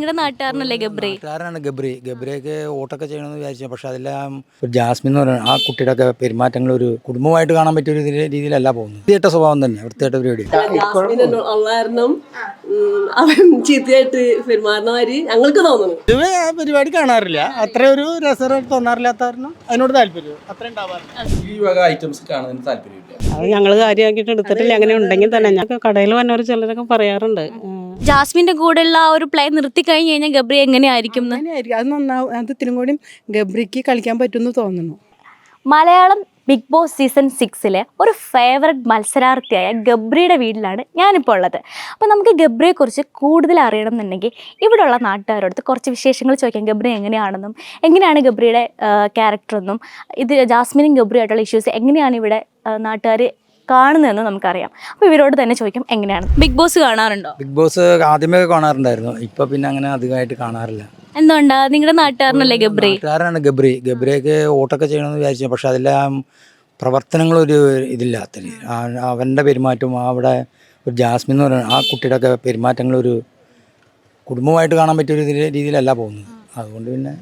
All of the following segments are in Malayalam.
നിങ്ങളുടെ നാട്ടുകാരനല്ലേ ഗബ്രി? നാട്ടുകാരനാണ് ഗബ്രി. ഗബ്രിയൊക്കെ വോട്ടൊക്കെ ചെയ്യണമെന്ന് വിചാരിച്ചു. പക്ഷെ അതെല്ലാം ഒരു ജാസ്മിൻ എന്ന് പറയുന്നത് ആ കുട്ടിയുടെ ഒക്കെ പെരുമാറ്റങ്ങൾ ഒരു കുടുംബമായിട്ട് കാണാൻ പറ്റിയ ഒരു രീതിയിലല്ല പോകുന്നത്. വൃത്തികെട്ട സ്വഭാവം തന്നെ, വൃത്തിയായിട്ട പരിപാടി. കാരണം അവൻ ചീത്തയായിട്ട് പെരുമാറുന്നവര് ഞങ്ങൾക്ക് തോന്നുന്നു. പൊതുവെ ആ പരിപാടി കാണാറില്ല. അത്ര ഒരു രസകരമായിട്ട് തോന്നാറില്ലാത്ത കാരണം അതിനോട് താല്പര്യം അത്ര ഉണ്ടാവാറില്ല. ഈ വക ഐറ്റംസ് കാണുന്നതിന് താല്പര്യമില്ല. അത് ഞങ്ങൾ കാര്യമാക്കിയിട്ട് എടുത്തിട്ടില്ല. അങ്ങനെ ഉണ്ടെങ്കിൽ തന്നെ ഞങ്ങൾക്ക് കടയിൽ വന്നവർ ചിലരൊക്കെ പറയാറുണ്ട്. ജാസ്മിന്റെ കൂടെയുള്ള ആ ഒരു പ്ലേ നിർത്തി കഴിഞ്ഞ് കഴിഞ്ഞാൽ ഗബ്രി എങ്ങനെയായിരിക്കും? അങ്ങനെയായിരിക്കും, അത് നന്നാവും. അത് ഇത്തിരി കൂടി ഗബ്രിക്ക് കളിക്കാൻ പറ്റുമെന്ന് തോന്നുന്നു. മലയാളം ബിഗ് ബോസ് സീസൺ 6 ഒരു ഫേവററ്റ് മത്സരാർത്ഥിയായ ഗബ്രിയുടെ വീട്ടിലാണ് ഞാനിപ്പോൾ ഉള്ളത്. അപ്പോൾ നമുക്ക് ഗബ്രിയെക്കുറിച്ച് കൂടുതൽ അറിയണം എന്നുണ്ടെങ്കിൽ ഇവിടെയുള്ള നാട്ടുകാരോട് കുറച്ച് വിശേഷങ്ങൾ ചോദിക്കാം. ഗബ്രി എങ്ങനെയാണെന്നും എങ്ങനെയാണ് ഗബ്രിയുടെ ക്യാരക്ടറെന്നും ഇത് ജാസ്മിനും ഗബ്രിയായിട്ടുള്ള ഇഷ്യൂസ് എങ്ങനെയാണ് ഇവിടെ നാട്ടുകാർ കാണുന്നതെന്ന് നമുക്കറിയാം. അപ്പോൾ ഇവരോട് തന്നെ ചോദിക്കാം എങ്ങനെയാണ്. ബിഗ് ബോസ് കാണാറുണ്ടോ? ബിഗ് ബോസ് ആദ്യമേ കാണാറുണ്ടായിരുന്നു. ഇപ്പം പിന്നെ അങ്ങനെ അധികമായിട്ട് കാണാറില്ല. എന്തുകൊണ്ടാ? നിങ്ങളുടെ നാട്ടുകാരനല്ലേ ഗബ്രി? നാട്ടുകാരനാണ് ഗബ്രി. ഗബ്രിയൊക്കെ വോട്ടൊക്കെ ചെയ്യണമെന്ന് വിചാരിച്ചു. പക്ഷെ അതെല്ലാം പ്രവർത്തനങ്ങളൊരു ഇതില്ലാത്ത അവൻ്റെ പെരുമാറ്റവും അവിടെ ഒരു ജാസ്മിൻ എന്ന് പറയുന്നത് ആ കുട്ടിയുടെ ഒക്കെ പെരുമാറ്റങ്ങൾ ഒരു കുടുംബമായിട്ട് കാണാൻ പറ്റിയ ഒരു രീതിയിലല്ല പോകുന്നത്. അതുകൊണ്ട് പിന്നെ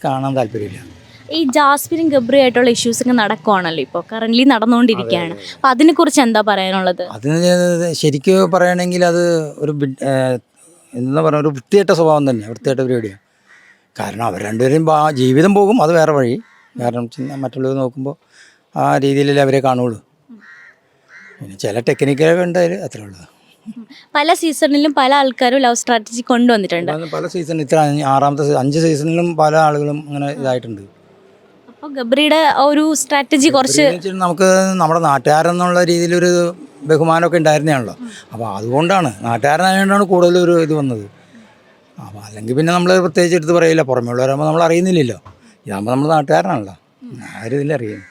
കാണാൻ താല്പര്യമില്ല. ഈ ജാസ്മിനും ഗബ്രി ആയിട്ടുള്ള ഇഷ്യൂസ് ഒക്കെ നടക്കുവാണല്ലോ, ഇപ്പോൾ കറൻ്റ്ലി നടന്നുകൊണ്ടിരിക്കുകയാണ്. അപ്പോൾ അതിനെക്കുറിച്ച് എന്താ പറയാനുള്ളത്? അതിന് ശരിക്കും പറയുകയാണെങ്കിൽ അത് ഒരു എന്താ പറയുക, ഒരു വൃത്തികെട്ട സ്വഭാവം തന്നെ, വൃത്തികെട്ട പരിപാടിയാണ്. കാരണം അവർ രണ്ടുപേരും ജീവിതം പോകും, അത് വേറെ വഴി. കാരണം മറ്റുള്ളവർ നോക്കുമ്പോൾ ആ രീതിയിലല്ലേ അവരെ കാണുള്ളൂ. പിന്നെ ചില ടെക്നിക്കൊക്കെ ഉണ്ടായാലും അത്രേ ഉള്ളൂ. പല സീസണിലും പല ആൾക്കാരും ലവ് സ്ട്രാറ്റജി കൊണ്ടുവന്നിട്ടുണ്ട്. പല സീസൺ ഇത്ര 5 സീസണിലും പല ആളുകളും അങ്ങനെ ഇതായിട്ടുണ്ട്. അപ്പോൾ ഗബ്രിയുടെ ഒരു സ്ട്രാറ്റജി കുറച്ച് നമുക്ക് നമ്മുടെ നാട്ടുകാരെന്നുള്ള രീതിയിലൊരു ബഹുമാനമൊക്കെ ഉണ്ടായിരുന്നതാണല്ലോ. അപ്പോൾ അതുകൊണ്ടാണ് നാട്ടുകാരനായതുകൊണ്ടാണ് കൂടുതലൊരു ഇത് വന്നത്. അപ്പോൾ അല്ലെങ്കിൽ പിന്നെ നമ്മൾ പ്രത്യേകിച്ച് എടുത്ത് പറയില്ല. പുറമേ ഉള്ളവരാകുമ്പോൾ നമ്മൾ അറിയുന്നില്ലല്ലോ. ഇതാകുമ്പോൾ നമ്മൾ നാട്ടുകാരനാണല്ലോ, ആ ഒരു ഇതിലറിയാം.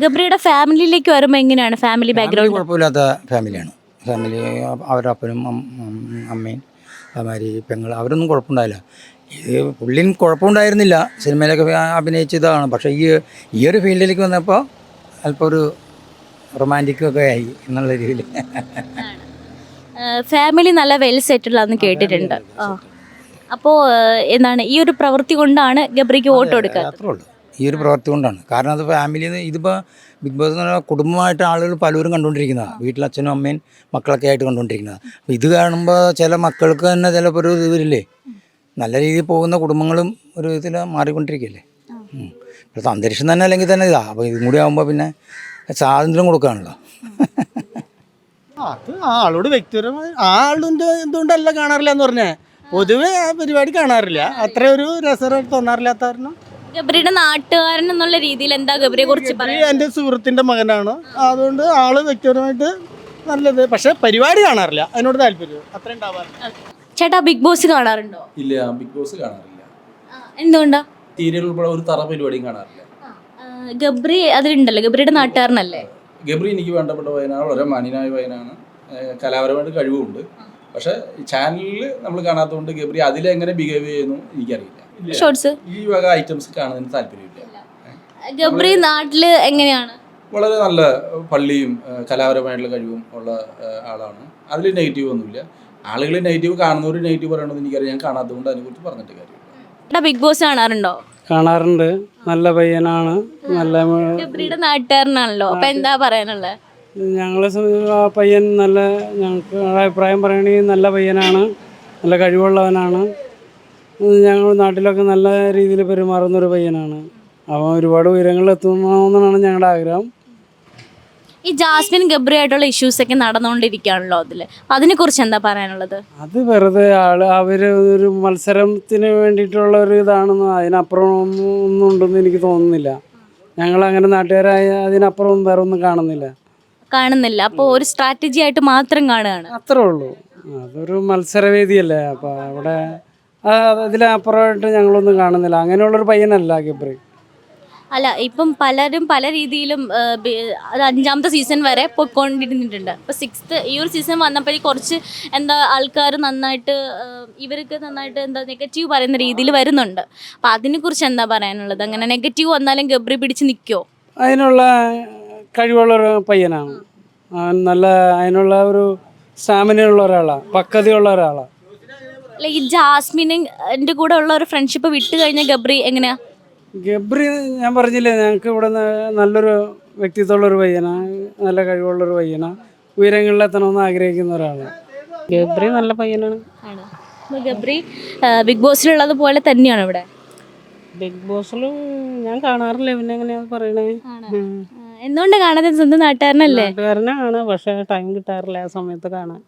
ഗബ്രിയുടെ ഫാമിലിയിലേക്ക് വരുമ്പോൾ എങ്ങനെയാണ്? ഫാമിലി ബാക്ക്ഗ്രൗണ്ട് കുഴപ്പമില്ലാത്ത ഫാമിലിയാണ്. ഫാമിലി അവരുടെ അപ്പനും അമ്മയും അതുമാതിരി പെങ്ങൾ അവരൊന്നും കുഴപ്പമുണ്ടായില്ല. ഇത് പുള്ളിയും കുഴപ്പമുണ്ടായിരുന്നില്ല. സിനിമയിലൊക്കെ അഭിനയിച്ചതാണ്. പക്ഷേ ഈ ഒരു ഫീൽഡിലേക്ക് വന്നപ്പോൾ അല്പം ഒരു റൊമാൻറ്റിക്കൊക്കെ ആയി എന്നുള്ള രീതിയിൽ. ഫാമിലി നല്ല വെൽ സെറ്റിലാന്ന് കേട്ടിട്ടുണ്ട്. അപ്പോൾ എന്താണ് ഈ ഒരു പ്രവൃത്തി കൊണ്ടാണ് ഗബ്രിക്ക് വോട്ട് കൊടുക്കുക? അത്രേ ഉള്ളൂ, ഈ ഒരു പ്രവൃത്തി കൊണ്ടാണ്. കാരണം അത് ഫാമിലി ഇതിപ്പോൾ ബിഗ് ബോസ് എന്ന് പറഞ്ഞാൽ കുടുംബമായിട്ട് ആളുകൾ പലരും കണ്ടുകൊണ്ടിരിക്കുന്നതാണ്. വീട്ടിൽ അച്ഛനും അമ്മയും മക്കളൊക്കെ ആയിട്ട് കണ്ടുകൊണ്ടിരിക്കുന്നത്. അപ്പോൾ ഇത് കാണുമ്പോൾ ചില മക്കൾക്ക് തന്നെ ചിലപ്പോൾ ഒരു ഇത് വരില്ലേ, നല്ല രീതിയിൽ പോകുന്ന കുടുംബങ്ങളും ഒരു ഇതിൽ മാറിക്കൊണ്ടിരിക്കുകയല്ലേ. ഇപ്പോഴത്തെ അന്തരീക്ഷം തന്നെ അല്ലെങ്കിൽ തന്നെ ഇതാണ്. അപ്പോൾ ഇതും കൂടി ആകുമ്പോൾ പിന്നെ സ്വാതന്ത്ര്യം കൊടുക്കുകയാണല്ലോ. അത് ആളോട് വ്യക്തിപരമായി ആളിൻ്റെ എന്തുകൊണ്ടല്ല കാണാറില്ല എന്ന് പറഞ്ഞാൽ പൊതുവെ ആ പരിപാടി കാണാറില്ല. അത്ര ഒരു രസകരമായിട്ട് തോന്നാറില്ലാത്ത കാരണം. ഗബ്രിയുടെ നാട്ടുകാരൻ എന്നുള്ള രീതിയിൽ എന്താ ഗബ്രിയെ കുറിച്ച് പറയാം? എൻ്റെ സുഹൃത്തിൻ്റെ മകനാണ്, അതുകൊണ്ട് ആള് വ്യക്തിപരമായിട്ട് നല്ലത്. പക്ഷെ പരിപാടി കാണാറില്ല, അതിനോട് താല്പര്യം അത്ര ഉണ്ടാവാറില്ല. ചേട്ടാ ബിഗ് ബോസ് കാണാറുണ്ടോ? ഇല്ല, ബിഗ് ബോസ് കാണാറില്ല. എന്തുകൊണ്ടാ? സീരിയൽ ഉൾപ്പെടെ ഒരു തറ പരിപാടിയും കാണാറില്ല. ഗബ്രി അതിലുണ്ടല്ലോ, ഗബ്രിയുടെ നാട്ടുകാരനല്ലേ? ഗബ്രി എനിക്ക് വേണ്ടപ്പെട്ട പയ്യനാണ്, വളരെ മാന്യനായ പയ്യനാണ്, കലാപരമായിട്ട് കഴിവുണ്ട്. പക്ഷെ ചാനലിൽ നമ്മൾ കാണാത്തതുകൊണ്ട് ഗബ്രി അതിലെങ്ങനെ ബിഹേവ് ചെയ്യുന്നു എനിക്കറിയില്ല. ഷോർട്സ് ഈ വക ഐറ്റംസ് കാണുന്നതിന് താല്പര്യമില്ല. ഗബ്രി നാട്ടില് എങ്ങനെയാണ്? വളരെ നല്ല പള്ളിയും കലാപരമായിട്ടുള്ള കഴിവും ഉള്ള ആളാണ്. അതിൽ നെഗറ്റീവ് ഒന്നുമില്ല. ആളുകൾ നെഗറ്റീവ് കാണുന്നവർ നെഗറ്റീവ് പറയണമെന്ന് എനിക്കറിയാം. ഞാൻ കാണാത്തതുകൊണ്ട് അതിനെക്കുറിച്ച് പറഞ്ഞിട്ട് കാര്യമില്ല. ബിഗ് ബോസ് കാണാറുണ്ടോ? കാണാറുണ്ട്. നല്ല പയ്യനാണ്, നല്ല ഗബ്രിയുടെ നാട്ടുകാരനാണല്ലോ. അപ്പൊ എന്താ പറയാനുള്ളത്? ഞങ്ങളെ ആ പയ്യൻ നല്ല, ഞങ്ങൾക്ക് അഭിപ്രായം പറയുകയാണെങ്കിൽ നല്ല പയ്യനാണ്, നല്ല കഴിവുള്ളവനാണ്. ഞങ്ങൾ നാട്ടിലൊക്കെ നല്ല രീതിയിൽ പെരുമാറുന്നൊരു പയ്യനാണ്. അവൻ ഒരുപാട് ഉയരങ്ങളിൽ എത്തണമെന്നാണ് ഞങ്ങളുടെ ആഗ്രഹം. ഈ ജാസ്മിൻ ഗബ്രി ആയിട്ടുള്ള ഇഷ്യൂസ് ഒക്കെ നടന്നുകൊണ്ടിരിക്കുകയാണല്ലോ, അതിനെക്കുറിച്ച് എന്താ പറയാനുള്ളത്? അത് വെറുതെ അവർ ഒരു മത്സരത്തിന് വേണ്ടിയിട്ടുള്ള ഒരു ഇതാണെന്ന്, അതിനപ്പുറം ഒന്നും ഉണ്ടെന്ന് എനിക്ക് തോന്നുന്നില്ല. ഞങ്ങളങ്ങനെ നാട്ടുകാരായ അതിനപ്പുറം വേറെ ഒന്നും കാണുന്നില്ല. അപ്പോൾ ഒരു സ്ട്രാറ്റജി ആയിട്ട് മാത്രം കാണുകയാണ്. അത്രേ ഉള്ളൂ. അതൊരു മത്സരവേദിയല്ലേ. അപ്പോൾ അവിടെ അതിലപ്പുറമായിട്ട് ഞങ്ങളൊന്നും കാണുന്നില്ല. അങ്ങനെയുള്ളൊരു പയ്യനല്ല ഗബ്രി. അല്ല, ഇപ്പം പലരും പല രീതിയിലും അത് 5ാമത്തെ സീസൺ വരെ പോയിക്കൊണ്ടിരുന്നിട്ടുണ്ട്. അപ്പോൾ 6th ഈ ഒരു സീസൺ വന്നപ്പോൾ കുറച്ച് എന്താ ആൾക്കാർ നന്നായിട്ട് ഇവർക്ക് നന്നായിട്ട് എന്താ നെഗറ്റീവ് പറയുന്ന രീതിയിൽ വരുന്നുണ്ട്. അപ്പോൾ അതിനെക്കുറിച്ച് എന്താ പറയാനുള്ളത്? അങ്ങനെ നെഗറ്റീവ് വന്നാലും ഗബ്രി പിടിച്ച് നിൽക്കുമോ? അതിനുള്ള കഴിവുള്ളൊരു പയ്യനാണ്. അതിനുള്ള ഒരു സ്റ്റാമിനയുള്ള ഒരാളാണ്, പക്വതയുള്ള ഒരാളാണ്. അല്ല ഈ ജാസ്മിൻ്റെ കൂടെ ഉള്ള ഒരു ഫ്രണ്ട്ഷിപ്പ് വിട്ട് കഴിഞ്ഞാൽ ഗബ്രി എങ്ങനെയാ? ഗബ്രി ഞാൻ പറഞ്ഞില്ലേ, ഞങ്ങൾക്ക് ഇവിടെ നല്ലൊരു വ്യക്തിത്വമുള്ളൊരു പയ്യനാണ്, നല്ല കഴിവുള്ളൊരു പയ്യനാണ്, ഉയരങ്ങളിലെത്തണമെന്ന് ആഗ്രഹിക്കുന്ന ഒരാളാണ്. ഗബ്രി നല്ല പയ്യനാണ്. അപ്പോൾ ഗബ്രി ബിഗ് ബോസിലുള്ളത് പോലെ തന്നെയാണ് ഇവിടെ? ബിഗ് ബോസിലും ഞാൻ കാണാറില്ല, പിന്നെ എങ്ങനെയാ പറയണേ. എന്തുകൊണ്ട് കാണാതെ? സ്വന്തം നാട്ടുകാരനല്ലേ? നാട്ടുകാരനാണ്, പക്ഷെ ടൈം കിട്ടാറില്ല ആ സമയത്ത് കാണാൻ.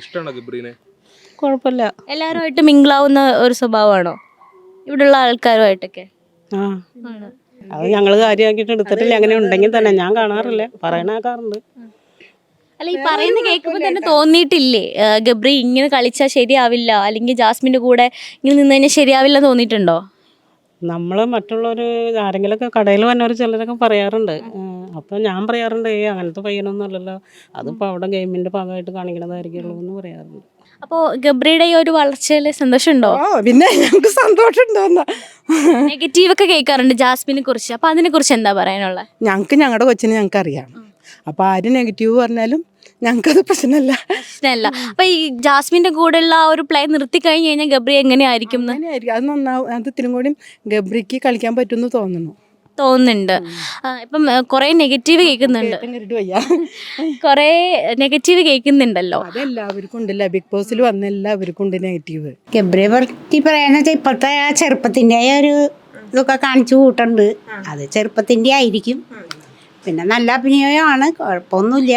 ഇഷ്ടമാണോ ഗബ്രീനെ? കുഴപ്പമില്ല. എല്ലാവരുമായിട്ട് മിങ്കിളാവുന്ന ഒരു സ്വഭാവമാണോ ഇവിടെയുള്ള ആൾക്കാരുമായിട്ടൊക്കെ? ആ, അത് ഞങ്ങൾ കാര്യമാക്കിയിട്ട് എടുത്തിട്ടില്ല. അങ്ങനെ ഉണ്ടെങ്കിൽ തന്നെ ഞാൻ കാണാറില്ല, പറയണേക്കാറുണ്ട്. അല്ല ഈ പറയുന്ന കേൾക്കുമ്പോൾ തന്നെ തോന്നിയിട്ടില്ലേ ഗബ്രി ഇങ്ങനെ കളിച്ചാൽ ശരിയാവില്ല, അല്ലെങ്കിൽ ജാസ്മിൻ്റെ കൂടെ ഇങ്ങനെ നിന്ന് കഴിഞ്ഞാൽ ശരിയാവില്ല തോന്നിയിട്ടുണ്ടോ? നമ്മൾ മറ്റുള്ളവർ ആരെങ്കിലുമൊക്കെ കടയിൽ വന്നവർ ചിലരൊക്കെ പറയാറുണ്ട്. അപ്പം ഞാൻ പറയാറുണ്ട്, അങ്ങനത്തെ പയ്യനൊന്നും അല്ലല്ലോ, അതിപ്പോൾ അവിടെ ഗെയിമിൻ്റെ ഭാഗമായിട്ട് കാണിക്കണതായിരിക്കുള്ളൂ എന്ന് പറയാറുണ്ട്. അപ്പോൾ ഗബ്രിയുടെ ഈ ഒരു വളർച്ചയിൽ സന്തോഷമുണ്ടോ? പിന്നെ ഞങ്ങൾക്ക് സന്തോഷം ഉണ്ടോന്ന. നെഗറ്റീവ് ഒക്കെ കേൾക്കാറുണ്ട് ജാസ്മിനെ കുറിച്ച്, അപ്പോൾ അതിനെക്കുറിച്ച് എന്താ പറയാനുള്ളത്? ഞങ്ങൾക്ക് ഞങ്ങളുടെ കൊച്ചിനെ ഞങ്ങൾക്ക് അറിയാം. അപ്പോൾ ആര് നെഗറ്റീവ് പറഞ്ഞാലും ഞങ്ങൾക്കത് പ്രശ്നമല്ല. പ്രശ്നമല്ല. അപ്പോൾ ഈ ജാസ്മിൻ്റെ കൂടെയുള്ള ആ ഒരു പ്ലേ നിർത്തി കഴിഞ്ഞ് കഴിഞ്ഞാൽ ഗബ്രി എങ്ങനെയായിരിക്കും എന്ന് അങ്ങനെയായിരിക്കും, അത് നന്നാവും. അത് ഇത്തിരി കൂടി ഗബ്രിക്ക് കളിക്കാൻ പറ്റുമെന്ന് തോന്നുന്നുണ്ട്. ഇപ്പം കുറേ നെഗറ്റീവ് കേൾക്കുന്നുണ്ട്, കുറേ നെഗറ്റീവ് കേൾക്കുന്നുണ്ടല്ലോ. അതെല്ലാവർക്കും ഉണ്ടല്ല, ബിഗ് ബോസിൽ വന്ന എല്ലാവർക്കും ഉണ്ട് നെഗറ്റീവ്. ഗബ്രിയെ പറ്റി പറയാന്ന് വെച്ചാൽ ഇപ്പോഴത്തെ ആ ചെറുപ്പത്തിൻ്റെ ഒരു ഇതൊക്കെ കാണിച്ചു കൂട്ടുണ്ട്. അത് ചെറുപ്പത്തിൻ്റെ ആയിരിക്കും. പിന്നെ നല്ല അഭിനയമാണ്, കുഴപ്പമൊന്നുമില്ല.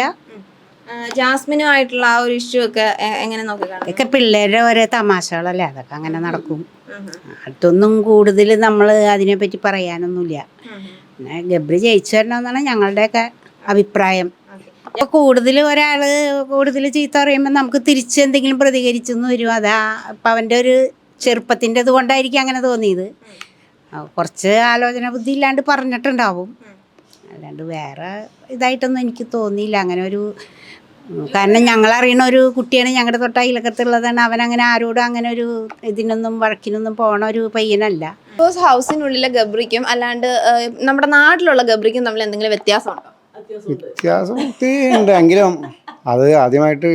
ജാസ്മിനുമായിട്ടുള്ള ആ ഒരു ഇഷ്യൂ ഒക്കെ എങ്ങനെ നോക്കിക്കാണും? ഇതൊക്കെ പിള്ളേരുടെ ഓരോ തമാശകളല്ലേ, അതൊക്കെ അങ്ങനെ നടക്കും. അടുത്തൊന്നും കൂടുതൽ നമ്മൾ അതിനെപ്പറ്റി പറയാനൊന്നുമില്ല. പിന്നെ ഗബ്രി ജയിച്ചു വരണമെന്നാണ് ഞങ്ങളുടെയൊക്കെ അഭിപ്രായം. അപ്പോൾ കൂടുതൽ ഒരാൾ കൂടുതൽ ചീത്ത പറയുമ്പോൾ നമുക്ക് തിരിച്ച് എന്തെങ്കിലും പ്രതികരിച്ചെന്ന് വരും. അതാ അപ്പം അവൻ്റെ ഒരു ചെറുപ്പത്തിൻ്റെ ഇത് കൊണ്ടായിരിക്കും അങ്ങനെ തോന്നിയത്. കുറച്ച് ആലോചന ബുദ്ധി ഇല്ലാണ്ട് പറഞ്ഞിട്ടുണ്ടാവും, അല്ലാണ്ട് വേറെ ഇതായിട്ടൊന്നും എനിക്ക് തോന്നിയില്ല അങ്ങനെ ഒരു. കാരണം ഞങ്ങളറിയണ ഒരു കുട്ടിയാണ്, ഞങ്ങളുടെ തൊട്ട് അയലക്കത്തുള്ളതാണ്. അവനങ്ങനെ ആരോടും അങ്ങനെ ഒരു ഇതിനൊന്നും വഴക്കിനൊന്നും പോണ ഒരു പയ്യനല്ല. ബിഗ് ബോസ് ഹൗസിനുള്ളിലെ ഗബ്രിക്കും അല്ലാണ്ട് നമ്മുടെ നാട്ടിലുള്ള ഗബ്രിക്കും തമ്മിൽ എന്തെങ്കിലും വ്യത്യാസമുണ്ടോ? വ്യത്യാസം ഉണ്ട് എങ്കിലും അത് ആദ്യമായിട്ട്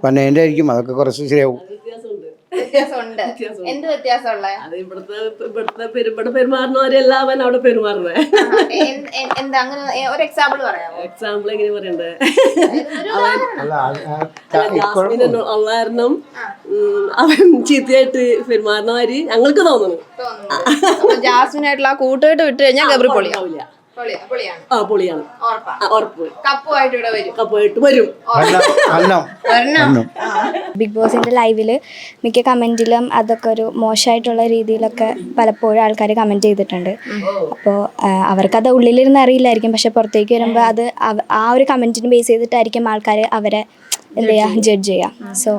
പന്നേൻ്റെ ആയിരിക്കും, അതൊക്കെ കുറച്ച് ശരിയാവും. വ്യത്യാസമുണ്ട്. എന്ത് വ്യത്യാസമുള്ള? അത് ഇവിടെ പെരുമാറുന്നവരെല്ലാം അവൻ അവിടെ പെരുമാറുന്നത്. എന്താ അങ്ങനെ ഒരു എക്സാമ്പിൾ പറയാമോ? എക്സാമ്പിൾ എങ്ങനെ പറയണ്ടേ? ഉള്ള കാരണം അവൻ ചീത്തയായിട്ട് പെരുമാറുന്നവര് ഞങ്ങൾക്ക് തോന്നുന്നു. ജാസ്മിനായിട്ടുള്ള ആ കൂട്ടുകെട്ട് വിട്ട് കഴിഞ്ഞാൽ ഗബ്രി പൊളിയാവില്ല. പൊളിയാണ്, ഉറപ്പ്. കപ്പുമായിട്ട് ഇവിടെ വരും, കപ്പുമായിട്ട് വരും. ബിഗ് ബോസിൻ്റെ ലൈവിൽ മിക്ക കമൻറ്റിലും അതൊക്കെ ഒരു മോശമായിട്ടുള്ള രീതിയിലൊക്കെ പലപ്പോഴും ആൾക്കാർ കമൻറ്റ് ചെയ്തിട്ടുണ്ട്. അപ്പോൾ അവർക്കത് ഉള്ളിലിരുന്ന് അറിയില്ലായിരിക്കും, പക്ഷെ പുറത്തേക്ക് വരുമ്പോൾ അത് ആ ഒരു കമൻറ്റിന് ബേസ് ചെയ്തിട്ടായിരിക്കും ആൾക്കാർ അവരെ എന്ത് ചെയ്യുക, ജഡ്ജ് ചെയ്യുക. സോ